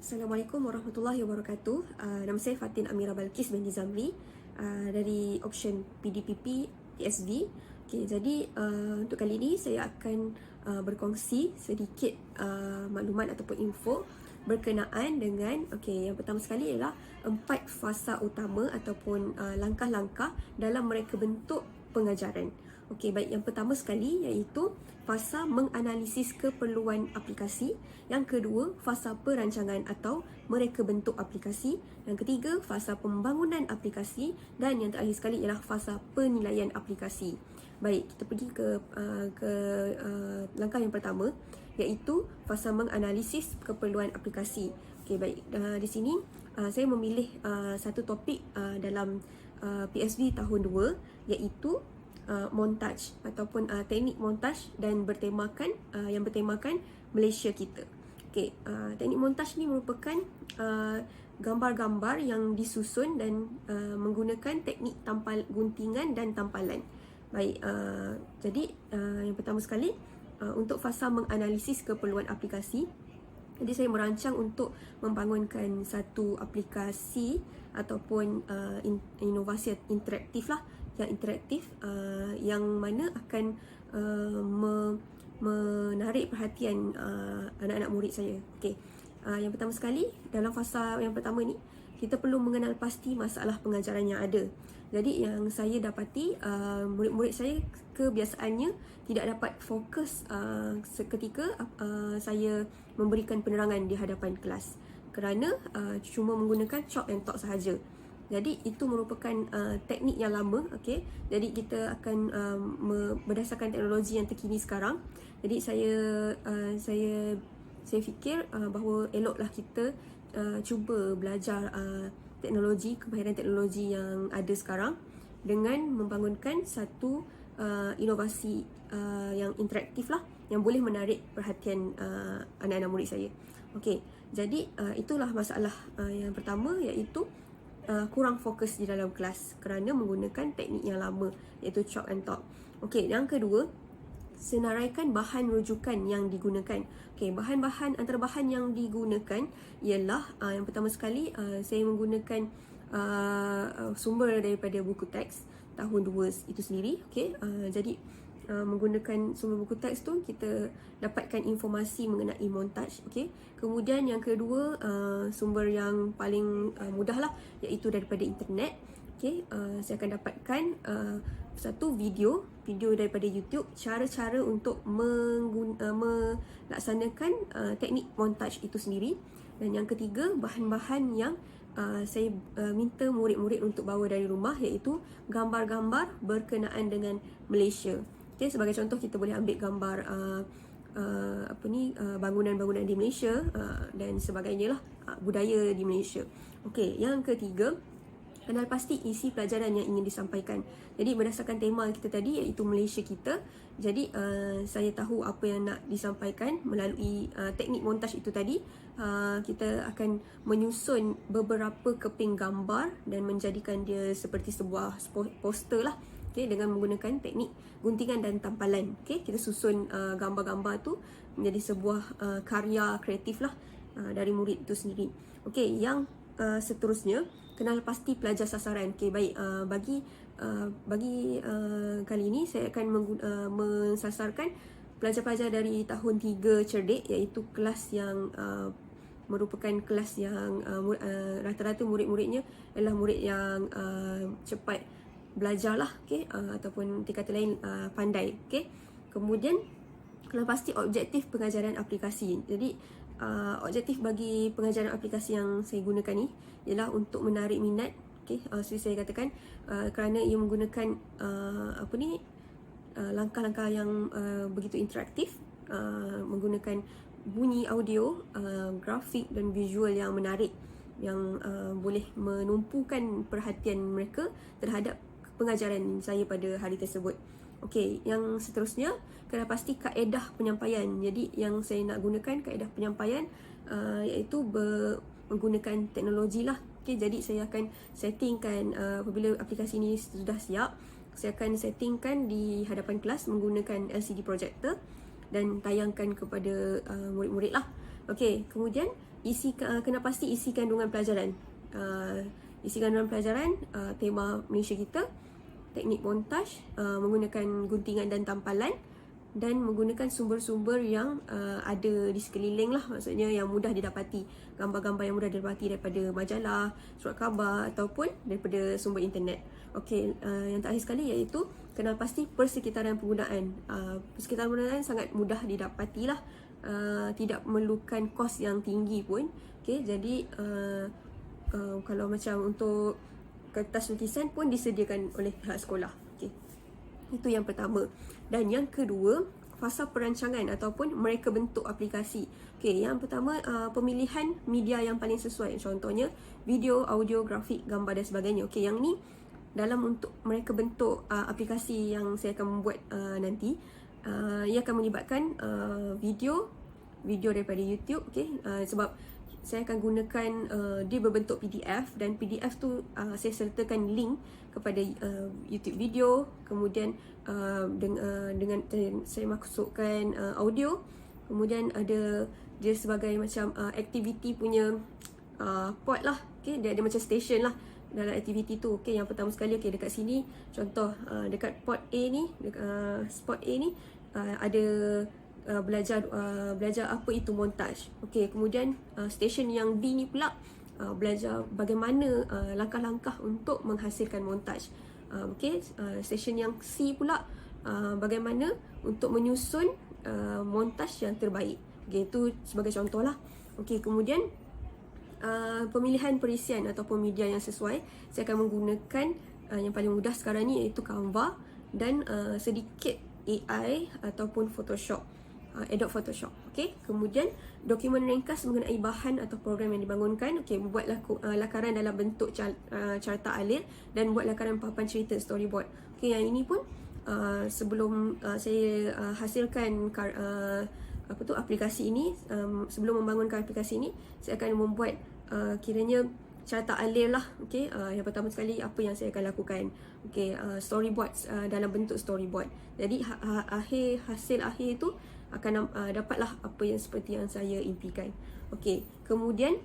Assalamualaikum warahmatullahi wabarakatuh. Nama saya Fatin Amira Balkis binti Zamri dari Option PDPP TSV. Okay, jadi untuk kali ini saya akan berkongsi sedikit maklumat ataupun info berkenaan dengan yang pertama sekali ialah 4 fasa utama ataupun langkah-langkah dalam mereka bentuk pengajaran. Okey, baik, yang pertama sekali iaitu fasa menganalisis keperluan aplikasi. Yang kedua, fasa perancangan atau mereka bentuk aplikasi. Yang ketiga, fasa pembangunan aplikasi. Dan yang terakhir sekali ialah fasa penilaian aplikasi. Baik, kita pergi ke langkah yang pertama, iaitu fasa menganalisis keperluan aplikasi. Okey, baik, di sini saya memilih satu topik dalam PSV tahun 2, iaitu montaj ataupun teknik montaj dan bertemakan Malaysia kita. Okey, teknik montaj ni merupakan gambar-gambar yang disusun dan menggunakan teknik guntingan dan tampalan. Baik, jadi yang pertama sekali untuk fasa menganalisis keperluan aplikasi. Jadi saya merancang untuk membangunkan satu aplikasi ataupun inovasi interaktif lah, yang mana akan menarik perhatian anak-anak murid saya. Okey, yang pertama sekali dalam fasa yang pertama ni, kita perlu mengenal pasti masalah pengajaran yang ada. Jadi yang saya dapati, murid-murid saya kebiasaannya tidak dapat fokus seketika saya memberikan penerangan di hadapan kelas, kerana cuma menggunakan chalk and talk sahaja. Jadi itu merupakan teknik yang lama. Okey, jadi kita akan berdasarkan teknologi yang terkini sekarang. Jadi saya fikir bahawa eloklah kita cuba belajar kemahiran teknologi yang ada sekarang dengan membangunkan satu inovasi yang interaktif lah, yang boleh menarik perhatian anak-anak murid saya. Okey, jadi itulah masalah yang pertama, iaitu kurang fokus di dalam kelas kerana menggunakan teknik yang lama, iaitu chalk and talk. Okey, yang kedua, senaraikan bahan rujukan yang digunakan. Okey, antara bahan yang digunakan ialah yang pertama sekali saya menggunakan sumber daripada buku teks tahun 2 itu sendiri. Okey, jadi menggunakan sumber buku teks tu kita dapatkan informasi mengenai montaj. Okey, kemudian yang kedua, sumber yang paling mudah lah, iaitu daripada internet. Okey, saya akan dapatkan satu video daripada YouTube, cara-cara untuk melaksanakan teknik montaj itu sendiri. Dan yang ketiga, bahan-bahan yang saya minta murid-murid untuk bawa dari rumah, iaitu gambar-gambar berkenaan dengan Malaysia. Okay, sebagai contoh kita boleh ambil gambar bangunan-bangunan di Malaysia dan sebagainya lah, budaya di Malaysia. Okey, yang ketiga, kenal pasti isi pelajaran yang ingin disampaikan. Jadi berdasarkan tema kita tadi, iaitu Malaysia kita, jadi saya tahu apa yang nak disampaikan melalui teknik montaj itu tadi. Kita akan menyusun beberapa keping gambar dan menjadikan dia seperti sebuah poster lah. Okay, dengan menggunakan teknik guntingan dan tampalan. Okay, kita susun gambar-gambar tu menjadi sebuah karya kreatif lah dari murid itu sendiri. Okay, yang seterusnya, kenal pasti pelajar sasaran. Okay, baik, bagi kali ini saya akan mensasarkan pelajar-pelajar dari tahun 3 cerdik, iaitu kelas yang merupakan kelas yang rata-rata murid-muridnya adalah murid yang cepat belajar lah, ataupun kata lain pandai. Kemudian kenal pasti objektif pengajaran aplikasi. Jadi objektif bagi pengajaran aplikasi yang saya gunakan ni ialah untuk menarik minat. Seperti saya katakan, kerana ia menggunakan langkah-langkah yang begitu interaktif, menggunakan bunyi audio, grafik dan visual yang menarik, yang boleh menumpukan perhatian mereka terhadap pengajaran saya pada hari tersebut. Okey, yang seterusnya, kena pasti kaedah penyampaian. Jadi yang saya nak gunakan kaedah penyampaian iaitu menggunakan teknologi lah. Okey, jadi saya akan settingkan apabila aplikasi ini sudah siap, saya akan settingkan di hadapan kelas menggunakan LCD projector dan tayangkan kepada murid-murid lah. Okey, kemudian kena pasti isi kandungan pelajaran. Isi kandungan pelajaran, tema Malaysia kita, teknik montaj, menggunakan guntingan dan tampalan, dan menggunakan sumber-sumber yang ada di sekeliling lah, maksudnya yang mudah didapati, gambar-gambar yang mudah didapati daripada majalah, surat khabar ataupun daripada sumber internet. Okey, yang terakhir sekali iaitu kenal pasti persekitaran penggunaan. Persekitaran penggunaan sangat mudah didapati lah, tidak memerlukan kos yang tinggi pun. Okey, jadi kalau macam untuk kertas lukisan pun disediakan oleh pihak sekolah. Okay. Itu yang pertama. Dan yang kedua, fasa perancangan ataupun mereka bentuk aplikasi. Okay, yang pertama, pemilihan media yang paling sesuai. Contohnya, video, audio, grafik, gambar dan sebagainya. Okay, yang ni dalam untuk mereka bentuk aplikasi yang saya akan membuat nanti, ia akan melibatkan video daripada YouTube. Okay, sebab saya akan gunakan dia berbentuk PDF, dan PDF tu saya sertakan link kepada YouTube video, kemudian dengan saya masukkan audio, kemudian ada dia sebagai macam aktiviti punya port lah. Okay, dia ada macam station lah dalam aktiviti tu. Okay, yang pertama sekali, okay, dekat sini contoh, dekat port A ni, spot A ni ada belajar apa itu montaj. Okey, kemudian stesen yang B ni pula belajar bagaimana langkah-langkah untuk menghasilkan montaj. Okey, stesen yang C pula bagaimana untuk menyusun montaj yang terbaik. Okey, itu sebagai contohlah. Okey, kemudian pemilihan perisian ataupun media yang sesuai, saya akan menggunakan yang paling mudah sekarang ni iaitu Canva dan sedikit AI ataupun Photoshop. Adobe Photoshop. Okey, kemudian dokumen ringkas mengenai bahan atau program yang dibangunkan. Okey, buatlah lakaran dalam bentuk carta alir dan buat lakaran papan cerita, storyboard. Okey, yang ini pun sebelum saya hasilkan aplikasi ini, sebelum membangunkan aplikasi ini, saya akan membuat kiranya carta alir lah. Okey, yang pertama sekali apa yang saya akan lakukan. Okey, storyboard dalam bentuk storyboard. Jadi hasil akhir itu akan dapatlah apa yang seperti yang saya impikan. Okey, kemudian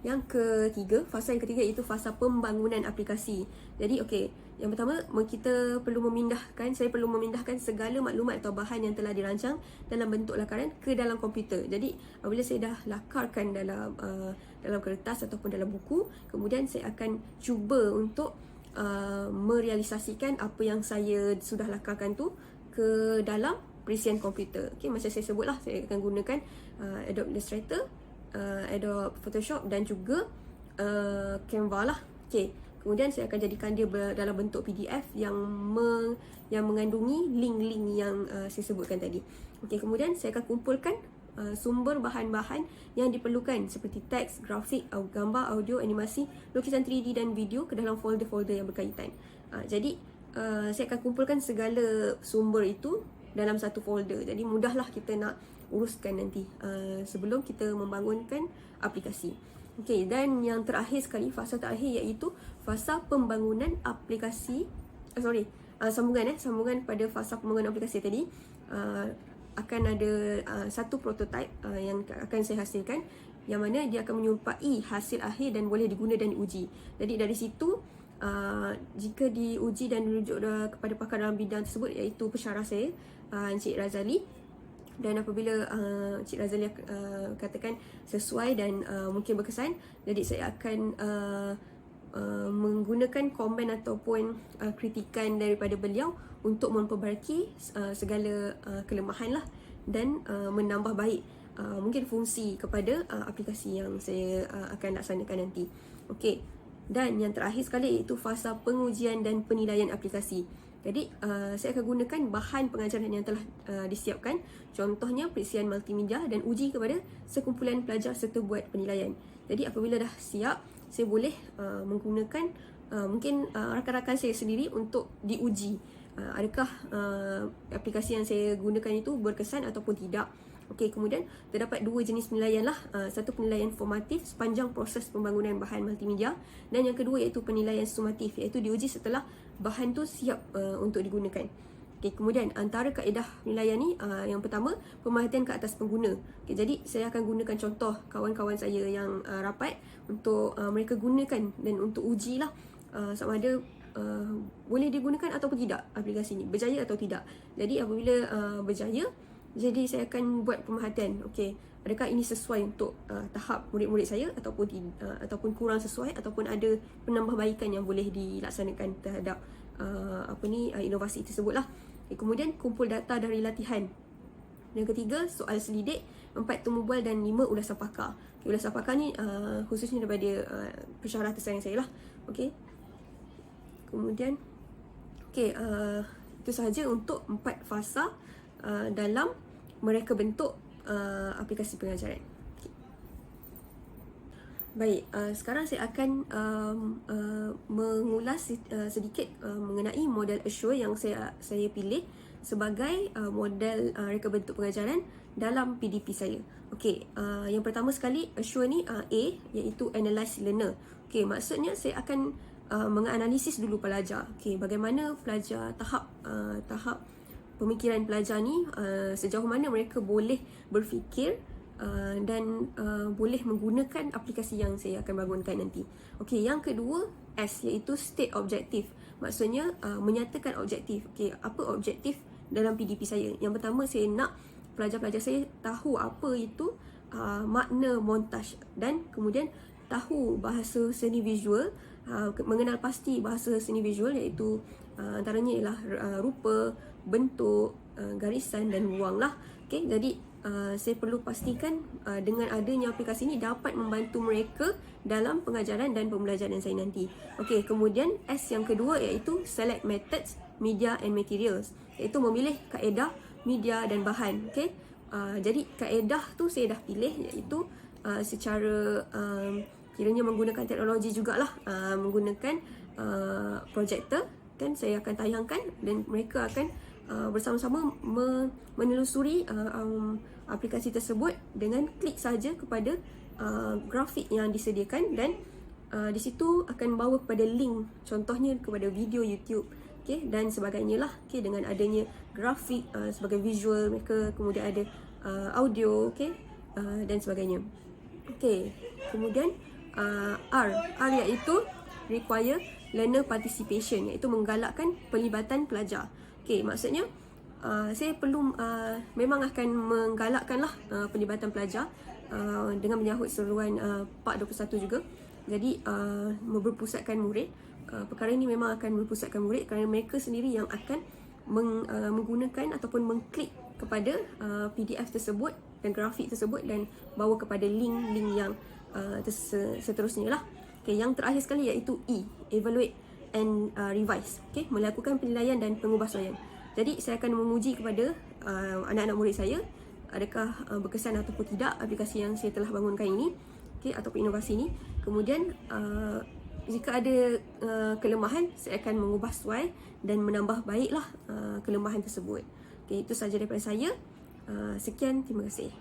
yang ketiga, fasa yang ketiga iaitu fasa pembangunan aplikasi. Jadi okey, yang pertama saya perlu memindahkan segala maklumat atau bahan yang telah dirancang dalam bentuk lakaran ke dalam komputer. Jadi apabila saya dah lakarkan dalam kertas ataupun dalam buku, kemudian saya akan cuba untuk merealisasikan apa yang saya sudah lakarkan tu ke dalam perisian komputer. Okay, macam saya sebutlah, saya akan gunakan Adobe Illustrator, Adobe Photoshop dan juga Canva lah. Okay, kemudian saya akan jadikan dia dalam bentuk PDF yang mengandungi link-link yang saya sebutkan tadi. Okay, kemudian saya akan kumpulkan sumber bahan-bahan yang diperlukan seperti teks, grafik, gambar, audio, animasi, lukisan 3D dan video ke dalam folder-folder yang berkaitan. Jadi saya akan kumpulkan segala sumber itu dalam satu folder. Jadi mudahlah kita nak uruskan nanti sebelum kita membangunkan aplikasi. Okey, dan yang terakhir sekali, fasa terakhir iaitu fasa pembangunan aplikasi. Sambungan pada fasa pembangunan aplikasi tadi. Akan ada satu prototype yang akan saya hasilkan, yang mana dia akan menyumpai hasil akhir dan boleh diguna dan diuji. Jadi dari situ, jika diuji dan dirujuk kepada pakar dalam bidang tersebut, iaitu pensyarah saya, Encik Razali, dan apabila Encik Razali katakan sesuai dan mungkin berkesan, jadi saya akan menggunakan komen ataupun kritikan daripada beliau untuk memperbaiki segala kelemahan lah, dan menambah baik mungkin fungsi kepada aplikasi yang saya akan laksanakan nanti. Okey, dan yang terakhir sekali iaitu fasa pengujian dan penilaian aplikasi. Jadi saya akan gunakan bahan pengajaran yang telah disiapkan, contohnya perisian multimedia, dan uji kepada sekumpulan pelajar serta buat penilaian. Jadi apabila dah siap, saya boleh menggunakan mungkin rakan-rakan saya sendiri untuk diuji. Adakah aplikasi yang saya gunakan itu berkesan ataupun tidak. Okey, kemudian terdapat dua jenis penilaian lah. Satu penilaian formatif sepanjang proses pembangunan bahan multimedia, dan yang kedua iaitu penilaian sumatif, iaitu diuji setelah bahan tu siap untuk digunakan. Okey, Okay, kemudian antara kaedah penilaian ni, yang pertama, pemerhatian ke atas pengguna. Okay, jadi saya akan gunakan contoh kawan-kawan saya yang rapat untuk mereka gunakan dan untuk ujilah sama ada boleh digunakan ataupun tidak aplikasi ni, berjaya atau tidak. Jadi apabila berjaya, jadi saya akan buat pemerhatian. Okay, adakah ini sesuai untuk tahap murid-murid saya ataupun kurang sesuai, ataupun ada penambahbaikan yang boleh dilaksanakan terhadap inovasi tersebut lah. Kemudian kumpul data dari latihan. Yang ketiga, soal selidik. 4 temu bual dan 5 ulasan pakar. Ulasan pakar ni khususnya daripada pensyarah tersayang saya lah. Okay. Kemudian itu sahaja untuk 4 fasa dalam mereka bentuk aplikasi pengajaran. Baik, sekarang saya akan mengulas sedikit mengenai model Assure yang saya pilih sebagai model reka bentuk pengajaran dalam PDP saya. Okey, yang pertama sekali Assure ni A, iaitu Analyze Learner. Okey, maksudnya saya akan menganalisis dulu pelajar. Okey, bagaimana pelajar tahap pemikiran pelajar ni, sejauh mana mereka boleh berfikir dan boleh menggunakan aplikasi yang saya akan bangunkan nanti. Okey, yang kedua S, iaitu state objective. Maksudnya menyatakan objektif. Okey, apa objektif dalam PDP saya? Yang pertama, saya nak pelajar-pelajar saya tahu apa itu makna montaj, dan kemudian tahu bahasa seni visual, mengenal pasti bahasa seni visual, iaitu antaranya ialah rupa, bentuk, garisan dan ruang lah. Okey, jadi saya perlu pastikan dengan adanya aplikasi ini dapat membantu mereka dalam pengajaran dan pembelajaran saya nanti. Okey, kemudian S yang kedua iaitu select methods, media and materials, iaitu memilih kaedah, media dan bahan. Okey, jadi kaedah tu saya dah pilih, iaitu secara kiranya menggunakan teknologi jugalah, menggunakan projector, kan saya akan tayangkan dan mereka akan bersama-sama menelusuri aplikasi tersebut dengan klik saja kepada grafik yang disediakan, dan di situ akan bawa kepada link, contohnya kepada video YouTube, okay, dan sebagainya lah. Okay, dengan adanya grafik sebagai visual, mereka kemudian ada audio, okay, dan sebagainya. Okay, kemudian R iaitu require learner participation, iaitu menggalakkan pelibatan pelajar. Okay, maksudnya saya perlu memang akan menggalakkanlah pelibatan pelajar dengan menyahut seruan Part 21 juga. Jadi berpusatkan murid, perkara ini memang akan berpusatkan murid kerana mereka sendiri yang akan menggunakan ataupun mengklik kepada PDF tersebut dan grafik tersebut dan bawa kepada link-link yang seterusnya lah. Okay, yang terakhir sekali iaitu E, evaluate and revise. Okay, melakukan penilaian dan pengubahsuaian. Jadi saya akan menguji kepada anak-anak murid saya adakah berkesan ataupun tidak aplikasi yang saya telah bangunkan ini, okay, ataupun inovasi ini. Kemudian jika ada kelemahan, saya akan mengubah suai dan menambah baiklah kelemahan tersebut. Okay, itu sahaja daripada saya. Sekian, terima kasih.